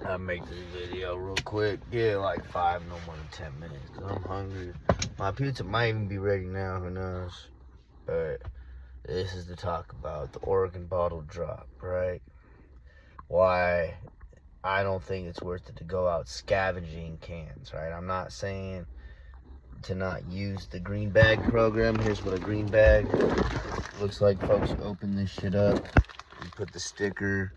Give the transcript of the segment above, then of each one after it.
I make this video real quick. Yeah, like 5, no more than 10 minutes. Cause I'm hungry. My pizza might even be ready now. Who knows? But this is to talk about the Oregon bottle drop, right? Why I don't think it's worth it to go out scavenging cans, right? I'm not saying to not use the green bag program. Here's what a green bag looks like, folks. You open this shit up. You put the sticker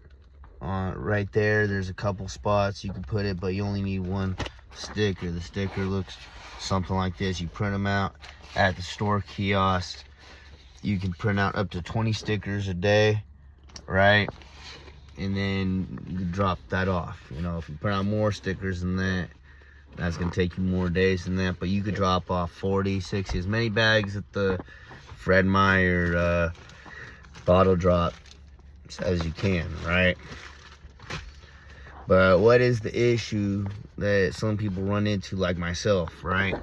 right there. There's a couple spots you can put it, but you only need one sticker. The sticker looks something like this. You print them out at the store kiosk. You can print out up to 20 stickers a day, right? And then you drop that off. You know, if you print out more stickers than that, that's gonna take you more days than that. But you could drop off 40, 60, as many bags at the Fred Meyer bottle drop as you can, right? But what is the issue that some people run into, like myself, right?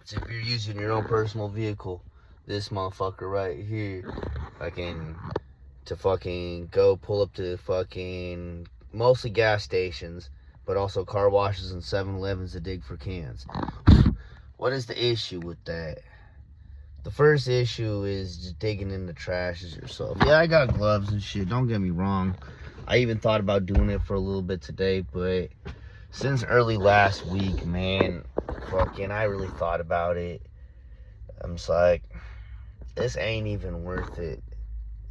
So if you're using your own personal vehicle, this motherfucker right here, to fucking go pull up to fucking mostly gas stations, but also car washes and 7-Elevens to dig for cans. What is the issue with that? The first issue is just digging in the trash yourself. Yeah, I got gloves and shit, don't get me wrong. I even thought about doing it for a little bit today, but since early last week, man, I really thought about it. I'm just like, this ain't even worth it.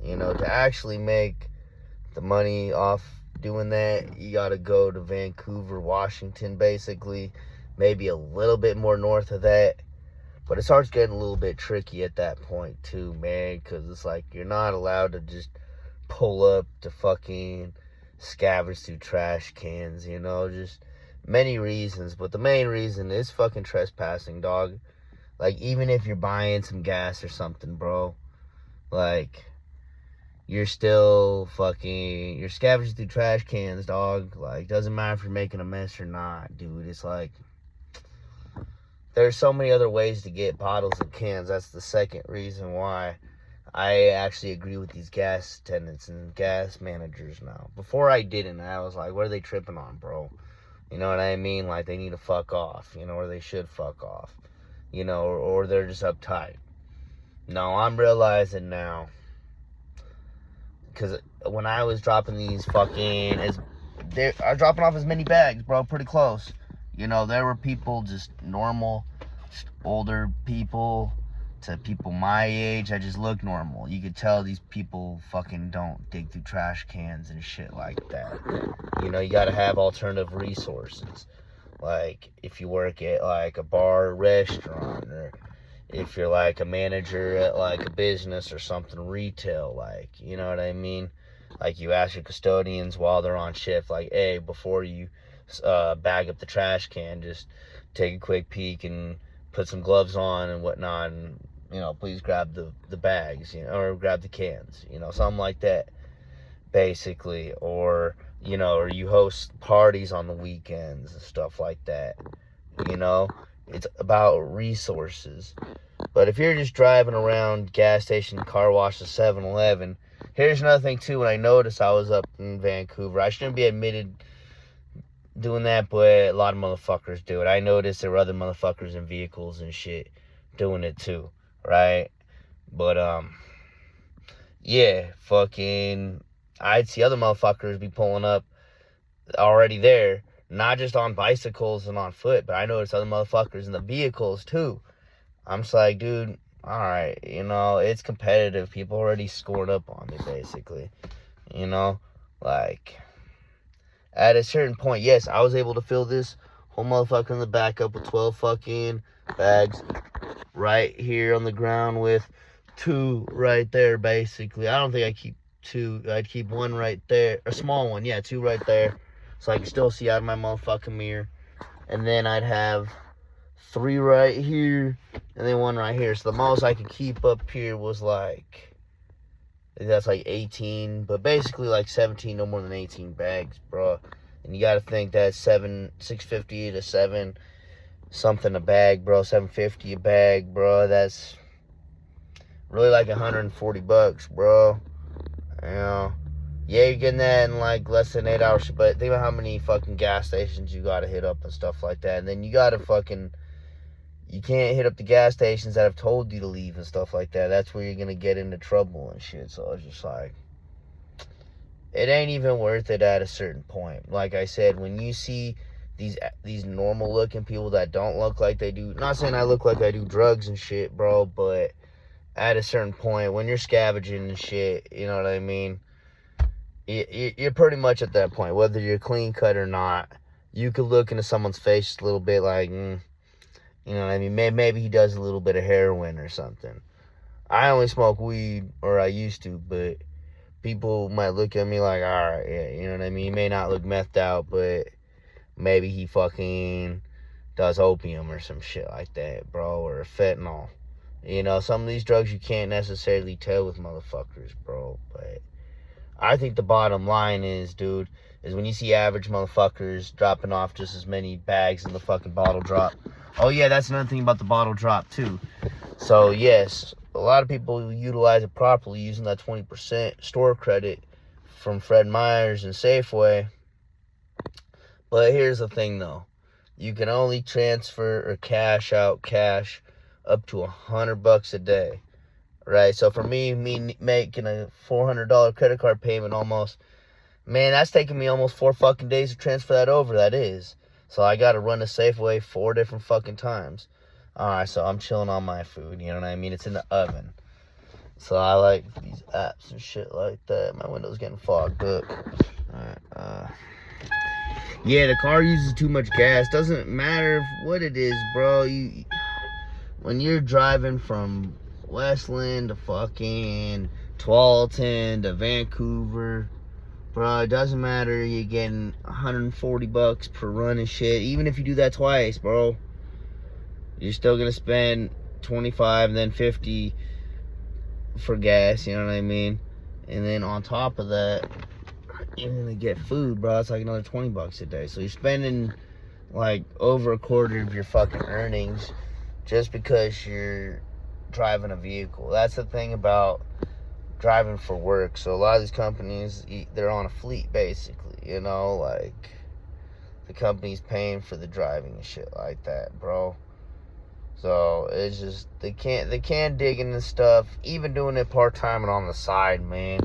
You know, to actually make the money off doing that, you gotta go to Vancouver, Washington, basically. Maybe a little bit more north of that. But it starts getting a little bit tricky at that point, too, man, because it's like you're not allowed to just pull up to fucking scavenge through trash cans, you know, just many reasons. But the main reason is fucking trespassing, dog. Like, even if you're buying some gas or something, bro, like, you're still you're scavenging through trash cans, dog. Like, doesn't matter if you're making a mess or not, dude. It's like, there's so many other ways to get bottles and cans. That's the second reason why I actually agree with these gas attendants and gas managers now. Before I didn't. I was like, what are they tripping on, bro? You know what I mean? Like, they need to fuck off, you know, or they should fuck off, you know, or they're just uptight. No, I'm realizing now, because when I was dropping these I was dropping off as many bags, bro, pretty close. You know, there were people, just normal, just older people to people my age. I just look normal. You could tell these people fucking don't dig through trash cans and shit like that. You know, you gotta have alternative resources. Like, if you work at, like, a bar or restaurant, or if you're, like, a manager at, like, a business or something, retail, like, you know what I mean? Like, you ask your custodians while they're on shift, like, hey, before you bag up the trash can, just take a quick peek and put some gloves on and whatnot, and, you know, please grab the bags, you know, or grab the cans, you know, something like that, basically. Or, you know, or you host parties on the weekends and stuff like that, you know. It's about resources. But if you're just driving around gas station, car wash, 7-Eleven, here's another thing too. When I noticed, I was up in Vancouver, I shouldn't be admitted doing that, but a lot of motherfuckers do it. I noticed there were other motherfuckers in vehicles and shit doing it too, right? But yeah, I'd see other motherfuckers be pulling up already there, not just on bicycles and on foot, but I noticed other motherfuckers in the vehicles too. I'm just like, dude, alright, you know, it's competitive. People already scored up on me, basically, you know. Like, at a certain point, yes, I was able to fill this whole motherfucker in the back up with 12 fucking bags right here on the ground, with 2 right there, basically. I don't think I keep 2. I'd keep 1 right there, a small one, yeah, 2 right there, so I can still see out of my motherfucking mirror. And then I'd have 3 right here, and then 1 right here. So the most I could keep up here was like, that's like 18, but basically like 17, no more than 18 bags, bro. And you gotta think that's $6.50 to $7 something a bag, bro. $7.50 a bag, bro. That's really like $140, bro. You know, Yeah, you're getting that in like less than 8 hours. But think about how many fucking gas stations you gotta hit up and stuff like that. And then you gotta fucking, you can't hit up the gas stations that have told you to leave and stuff like that. That's where you're gonna get into trouble and shit. So it's just like, it ain't even worth it at a certain point. Like I said, when you see these normal looking people that don't look like they do, not saying I look like I do drugs and shit, bro, but at a certain point, when you're scavenging and shit, you know what I mean? You're pretty much at that point, whether you're clean cut or not. You could look into someone's face just a little bit like, you know what I mean? Maybe he does a little bit of heroin or something. I only smoke weed, or I used to, but people might look at me like, alright, yeah, you know what I mean? He may not look methed out, but maybe he fucking does opium or some shit like that, bro, or fentanyl. You know, some of these drugs you can't necessarily tell with motherfuckers, bro, but I think the bottom line is, dude, is when you see average motherfuckers dropping off just as many bags in the fucking bottle drop. Oh, yeah, that's another thing about the bottle drop, too. So, yes, a lot of people utilize it properly using that 20% store credit from Fred Meyer's and Safeway. But here's the thing, though. You can only transfer or cash out cash up to $100 a day, right? So for me making a $400 credit card payment almost, man, that's taking me almost 4 fucking days to transfer that over. That is. So I got to run to Safeway 4 different fucking times. Alright, so I'm chilling on my food, you know what I mean? It's in the oven. So I like these apps and shit like that. My window's getting fogged up. Alright, yeah, the car uses too much gas. Doesn't matter what it is, bro. When you're driving from Westland to fucking Tualatin to Vancouver, bro, it doesn't matter. You're getting $140 per run and shit. Even if you do that twice, bro, you're still gonna spend $25 and then $50 for gas, you know what I mean? And then on top of that, you're gonna get food, bro. It's like another $20 a day. So you're spending like over a quarter of your fucking earnings just because you're driving a vehicle. That's the thing about driving for work. So a lot of these companies, they're on a fleet basically, you know, like the company's paying for the driving and shit like that, bro. So it's just, they can't dig into stuff, even doing it part-time and on the side, man.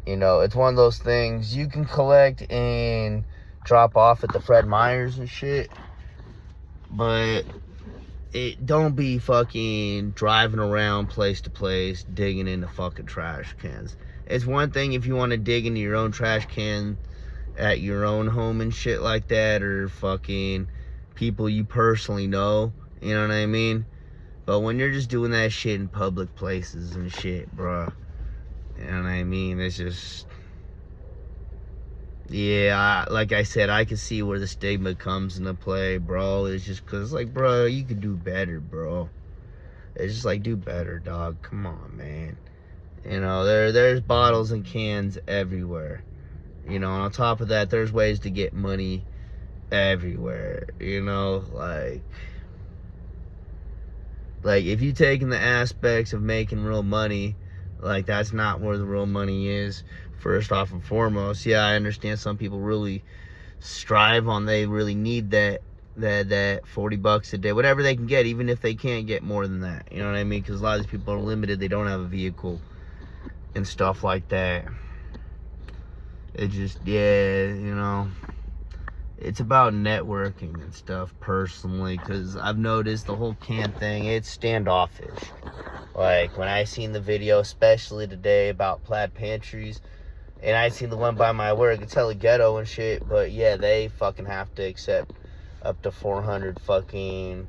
You know, it's one of those things you can collect and drop off at the Fred Meyer's and shit, but don't be fucking driving around place to place digging into fucking trash cans. It's one thing if you want to dig into your own trash can at your own home and shit like that, or fucking people you personally know, you know what I mean? But when you're just doing that shit in public places and shit, bruh, you know what I mean? It's just, yeah, like I said, I can see where the stigma comes into play, bro. It's just because, like, bro, you could do better, bro. It's just like, do better, dog. Come on, man. You know, there's bottles and cans everywhere. You know, and on top of that, there's ways to get money everywhere. You know, like if you take in the aspects of making real money, like, that's not where the real money is, first off and foremost. Yeah, I understand some people really strive on, they really need that $40 a day, whatever they can get, even if they can't get more than that, you know what I mean? Because a lot of these people are limited, they don't have a vehicle and stuff like that. It just, yeah, you know, it's about networking and stuff personally, because I've noticed the whole can thing, it's standoffish. Like, when I seen the video, especially today, about plaid pantries, and I seen the one by my work, it's hella ghetto and shit, but yeah, they fucking have to accept up to 400 fucking,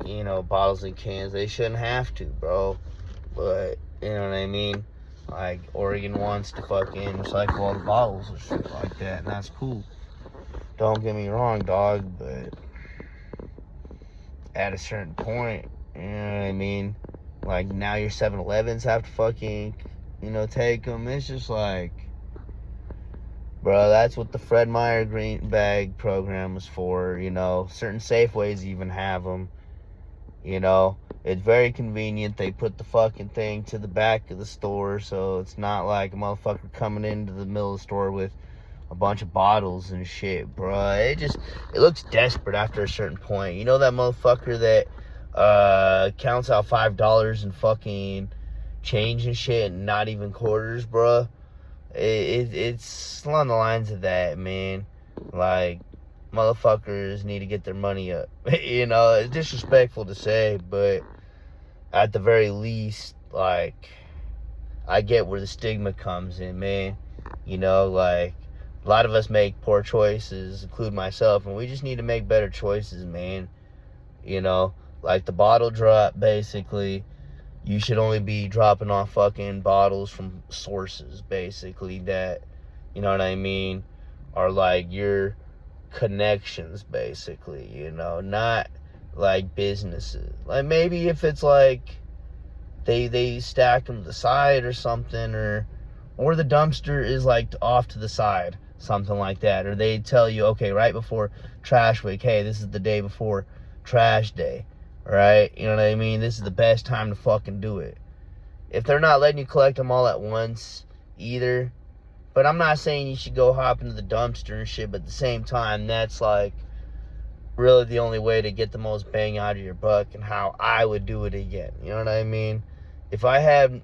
you know, bottles and cans. They shouldn't have to, bro, but, you know what I mean? Like, Oregon wants to fucking recycle all the bottles and shit like that, and that's cool. Don't get me wrong, dog, but at a certain point, you know what I mean? Like, now your 7-Elevens have to fucking, you know, take them. It's just like, bro, that's what the Fred Meyer green bag program was for, you know. Certain Safeways even have them. You know, it's very convenient. They put the fucking thing to the back of the store, so it's not like a motherfucker coming into the middle of the store with a bunch of bottles and shit, bro. It looks desperate after a certain point. You know that motherfucker that counts out $5 in fucking change and shit, and not even quarters, bro. It's along the lines of that, man. Like, motherfuckers need to get their money up. You know, it's disrespectful to say, but at the very least, like, I get where the stigma comes in, man. You know, like, a lot of us make poor choices, including myself, and we just need to make better choices, man. You know, like the bottle drop, basically, you should only be dropping off fucking bottles from sources, basically, that, you know what I mean, are like your connections, basically, you know, not like businesses. Like, maybe if it's like they stack them to the side or something, or the dumpster is like off to the side, something like that, or they tell you, okay, right before trash week, hey, this is the day before trash day, right? You know what I mean? This is the best time to fucking do it. If they're not letting you collect them all at once either, but I'm not saying you should go hop into the dumpster and shit, but at the same time, that's like really the only way to get the most bang out of your buck, and how I would do it again. You know what I mean? If I had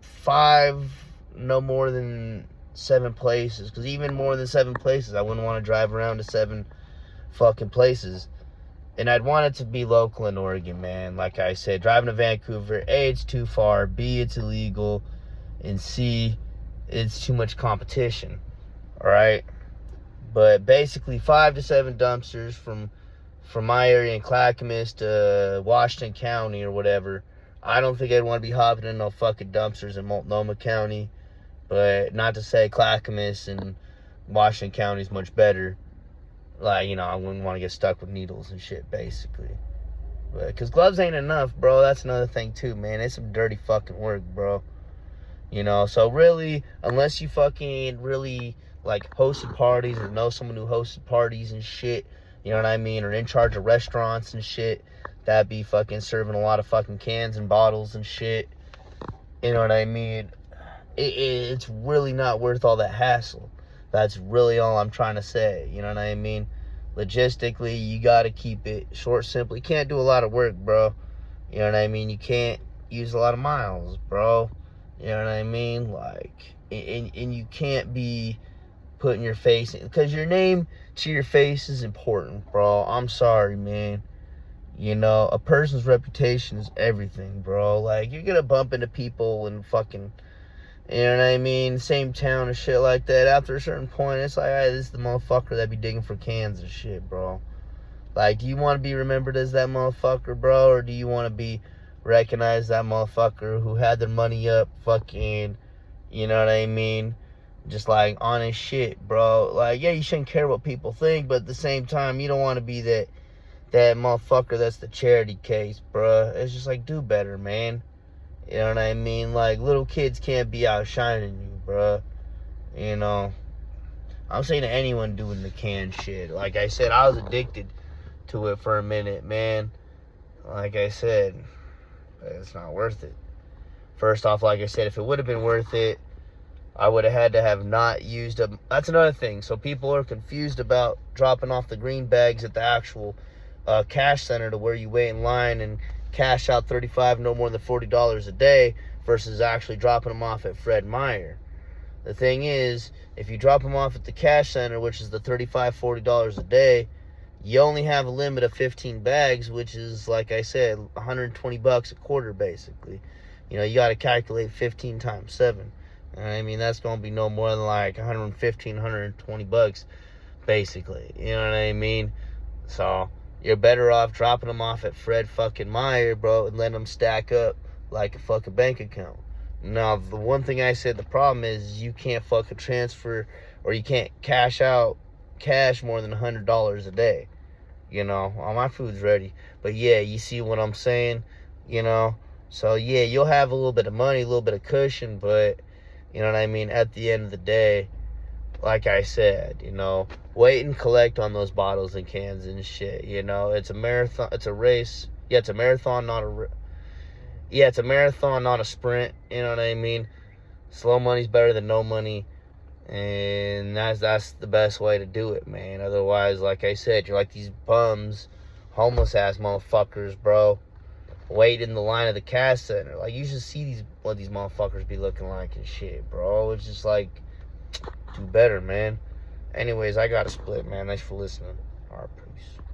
5, no more than 7 places, because even more than 7 places, I wouldn't want to drive around to 7 fucking places. And I'd want it to be local in Oregon, man. Like I said, driving to Vancouver, A, it's too far, B, it's illegal, and C, it's too much competition. All right? But basically 5 to 7 dumpsters from my area in Clackamas to Washington County or whatever. I don't think I'd want to be hopping in no fucking dumpsters in Multnomah County. But not to say Clackamas and Washington County is much better. Like, you know, I wouldn't want to get stuck with needles and shit, basically. Because gloves ain't enough, bro. That's another thing, too, man. It's some dirty fucking work, bro. You know, so really, unless you fucking really, like, hosted parties or know someone who hosted parties and shit, you know what I mean, or in charge of restaurants and shit, that'd be fucking serving a lot of fucking cans and bottles and shit. You know what I mean? It's really not worth all that hassle. That's really all I'm trying to say. You know what I mean? Logistically, you got to keep it short, simple. You can't do a lot of work, bro. You know what I mean? You can't use a lot of miles, bro. You know what I mean? Like, and you can't be putting your face in, because your name to your face is important, bro. I'm sorry, man. You know, a person's reputation is everything, bro. Like, you're gonna bump into people and fucking, you know what I mean, same town and shit like that. After a certain point, it's like, hey, this is the motherfucker that be digging for cans and shit, bro. Like, do you want to be remembered as that motherfucker, bro? Or do you want to be recognized that motherfucker who had their money up, fucking, you know what I mean, just like on his shit, bro? Like, yeah, you shouldn't care what people think, but at the same time, you don't want to be that motherfucker that's the charity case, bro. It's just like, do better, man. You know what I mean? Like, little kids can't be outshining you, bro. You know, I'm saying to anyone doing the can shit. Like I said, I was addicted to it for a minute, man. Like I said, it's not worth it. First off, like I said, if it would have been worth it, I would have had to have not used them. That's another thing. So people are confused about dropping off the green bags at the actual cash center, to where you wait in line and cash out $35, no more than $40 a day, versus actually dropping them off at Fred Meyer. The thing is, if you drop them off at the cash center, which is the $35, $40 a day, you only have a limit of 15 bags, which is, like I said, $120 a quarter, basically. You know, you got to calculate 15 times 7. I mean, that's going to be no more than like 115, 120 bucks, basically. You know what I mean? So you're better off dropping them off at Fred fucking Meyer, bro, and letting them stack up like a fucking bank account. Now, the one thing I said, the problem is you can't fucking transfer, or you can't cash out cash more than $100 a day. You know, all my food's ready. But yeah, you see what I'm saying? You know? So yeah, you'll have a little bit of money, a little bit of cushion, but, you know what I mean, at the end of the day, like I said, you know, wait and collect on those bottles and cans and shit. You know, it's a marathon, it's a race, Yeah, it's a marathon, not a... Yeah, it's a marathon, not a sprint. You know what I mean? Slow money's better than no money. And that's the best way to do it, man. Otherwise, like I said, you're like these bums, homeless-ass motherfuckers, bro. Wait in the line of the cash center. Like, you should see what these motherfuckers be looking like and shit, bro. It's just like, do better, man. Anyways, I gotta split, man. Thanks for listening. All right, peace.